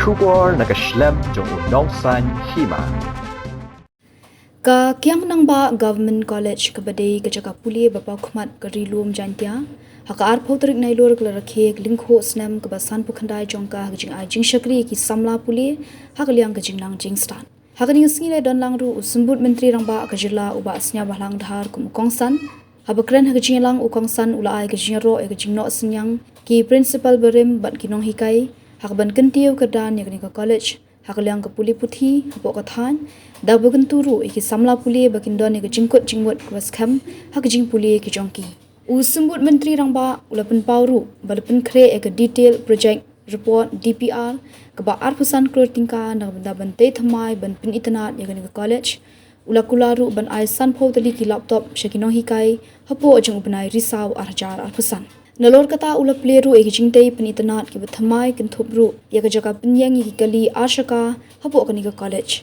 Shubor Snem jong unong san Hima. Ka Kiang Nangbah Government College kabadai ka jaka puli bapa khmat ka rilum jantia haka ar photrik nailor ka Rakhe lingkho Snem ka basan pukhandai jongka Jingïaid jingshakri ki samla puli haka liang ka jingnang jingstan haka ning sngile don langru usumbut menteri rangba ka jila uba asnya bahlang dhar kum kongsan habakren haka jinglang ukongsan ulai ka jingro e ka jingno senyang ki principal berim bat kinong hikai haka ban kentiu ka dan yakni ka college hakaliang ka puli puthi hapok kathan da bagan turu iki samla puli bakindon ni ka jingkot jingmut waskham hak jing puli ki jongki usumbut menteri rangba ulapan pauru balapin kre ek detail project report DPR ka ba arpusan kror tingka na banda bante thamai ban pin itanat yakani ka college ulakularu ban aisan photali ki laptop shakinong hikai hapo ajung upanai risaw arjar arpusan Nalor kata ula pleru eki jingtei penitanat ki bathamai kinthubru yaka jaka pinyangi ki kali ashaka hapo kani ka college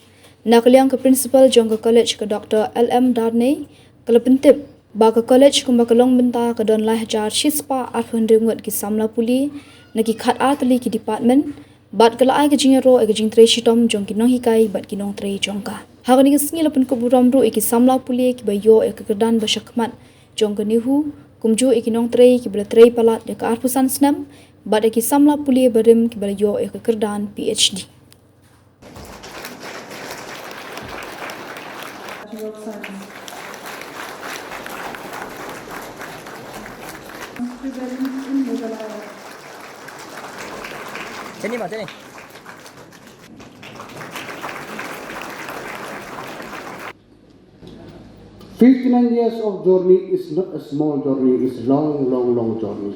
nakaliang ka principal jong ka college ka Dr. LM Darney kala pentip ba ka college kumba kalong benta ka don lai hajar shispa 800 ki samla puli naki khat atli ki department bat kala ai ka jingero eki jingtrei shitom jong ki nong hikai bat ki nong trei jongka hagani ka sngila pun ko buram ru eki samla puli ki bayo ek kadan ba shakmat jong ka nihu kumju ikinong trei ki bela trei palat ya ka arpusan Snem bad ki samla puli barim ki bela yo ya ka kerdan PhD Sini Pak, sini. "59 years of journey is not a small journey, it's a long journey.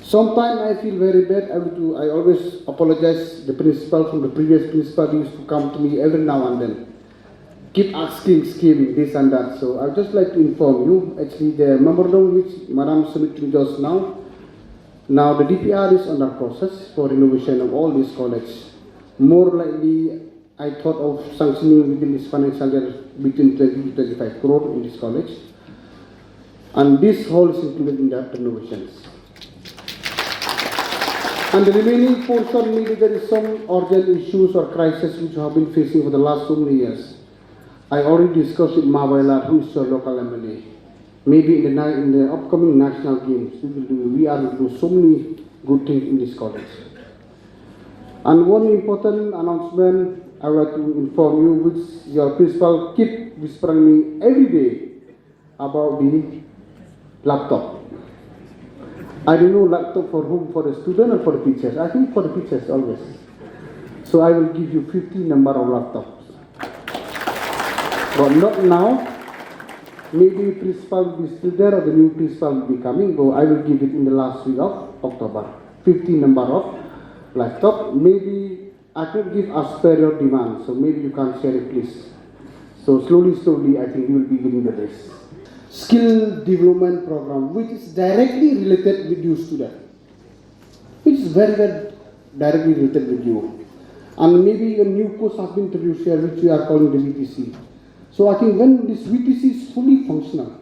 Sometimes I feel very bad. I always apologize. The principal from the previous principal used to come to me every now and then, keep asking, scheme, this and that. So I'd just like to inform you, actually the memorandum which Madam submitted just now the DPR is under process for renovation of all these colleges. More likely, I thought of sanctioning within this financial year between 20 to 25 crore in this college. And this hall is included in that renovations. And the remaining portion, maybe there is some urgent issues or crisis which we have been facing for the last so many years. I already discussed with Mawailat, who is your local MLA. Maybe in the upcoming national games, we are going to do so many good things in this college. And one important announcement I would like to inform you, which your principal keep whispering me every day about the laptop. I don't know laptop for whom, for the student or for the teachers. I think for the teachers always. So I will give you 50 number of laptops. But not now. Maybe principal will be still there or the new principal will be coming. But I will give it in the last week of October. 50 number of laptop. Maybe I could give as per your demand, so maybe you can share it, please. So slowly, I think you will be giving the rest. Skill development program, which is directly related with you, student. Which is very directly related with you. And maybe a new course has been introduced here, which we are calling the VTC. So I think when this VTC is fully functional,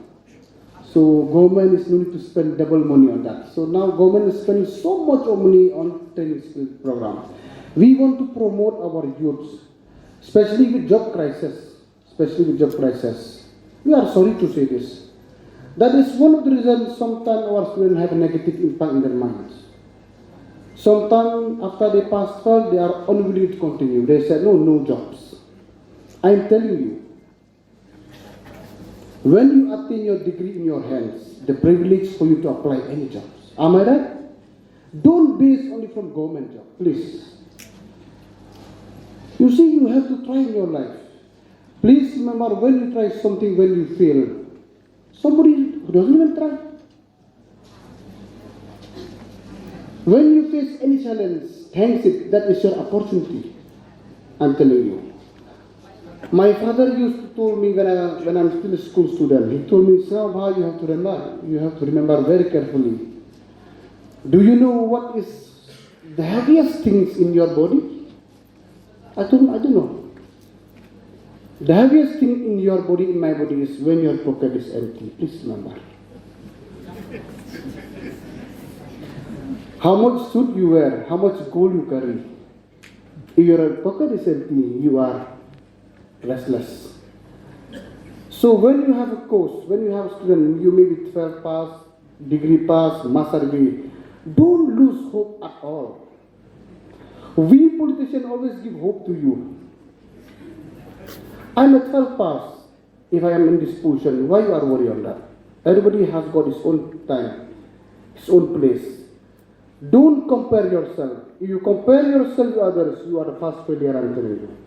so government is going to spend double money on that. So now government is spending so much of money on training skill program. We want to promote our youths, especially with job crisis. We are sorry to say this. That is one of the reasons sometimes our students have a negative impact in their minds. Sometimes after they pass first, they are unwilling to continue. They say, no jobs. I am telling you, when you attain your degree in your hands, the privilege for you to apply any jobs. Am I right? Don't base only from government job, please. You see, you have to try in your life. Please remember, when you try something, when you fail, somebody who doesn't even try. When you face any challenge, thanks it, that is your opportunity. I'm telling you. My father used to tell me when I'm still a school student, he told me, Nangbah, you have to remember very carefully. Do you know what is the heaviest things in your body? I told him, I don't know. The heaviest thing in your body, in my body, is when your pocket is empty. Please remember. How much suit you wear, how much gold you carry. If your pocket is empty, you are restless. So when you have a course, when you have a student, you may be 12 pass, degree pass, master degree, don't lose hope at all. We politicians always give hope to you. I'm a 12 pass. If I am in this position, why you are worried on that? Everybody has got his own time, his own place. Don't compare yourself. If you compare yourself to others, you are the first failure, I'm telling you.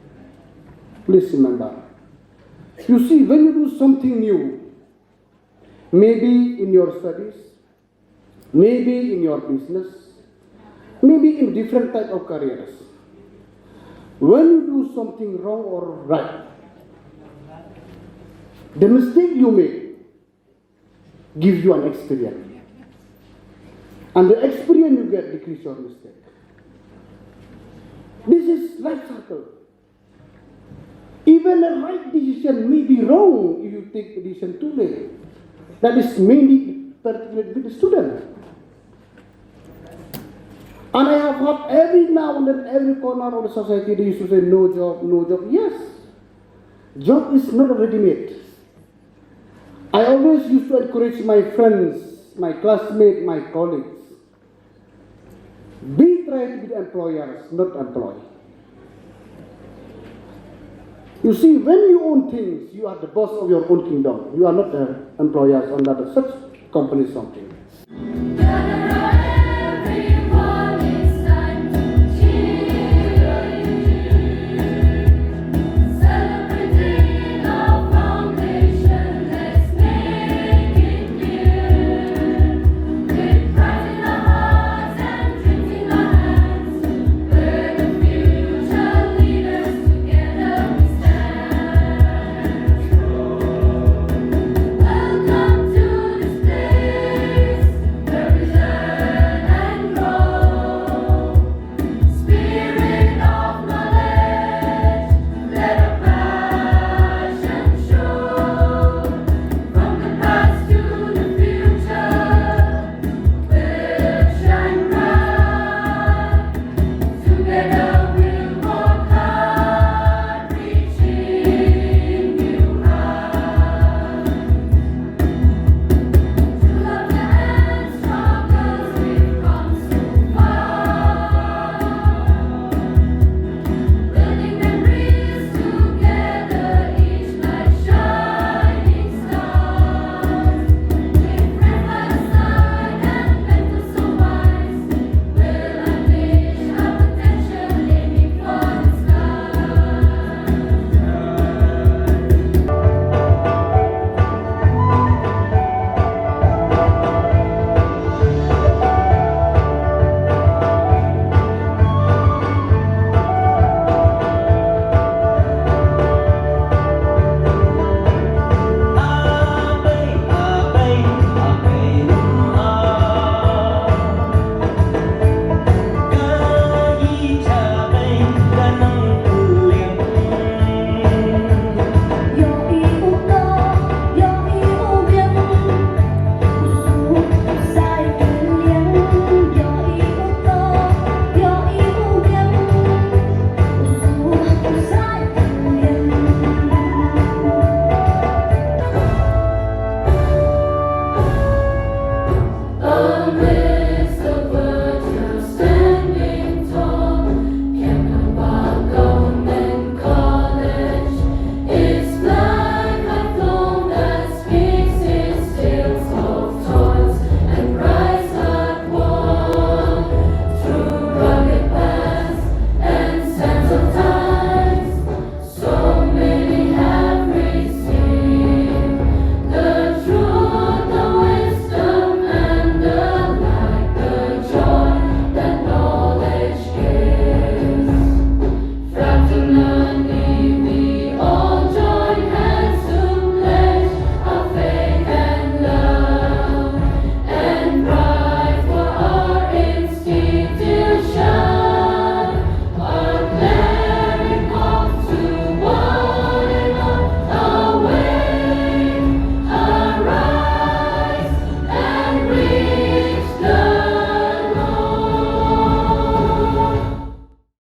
Please remember. You see, when you do something new, maybe in your studies, maybe in your business, maybe in different type of careers, when you do something wrong or right, the mistake you make gives you an experience. And the experience you get decrease your mistake. This is life cycle. Even a right decision may be wrong if you take a decision too late. That is mainly particular with the student. And I have heard every now and then, every corner of the society, they used to say, no job, no job. Yes, job is not ready-made. I always used to encourage my friends, my classmates, my colleagues, be trying to be employers, not employee. You see, when you own things, you are the boss of your own kingdom. You are not the employers under such company something.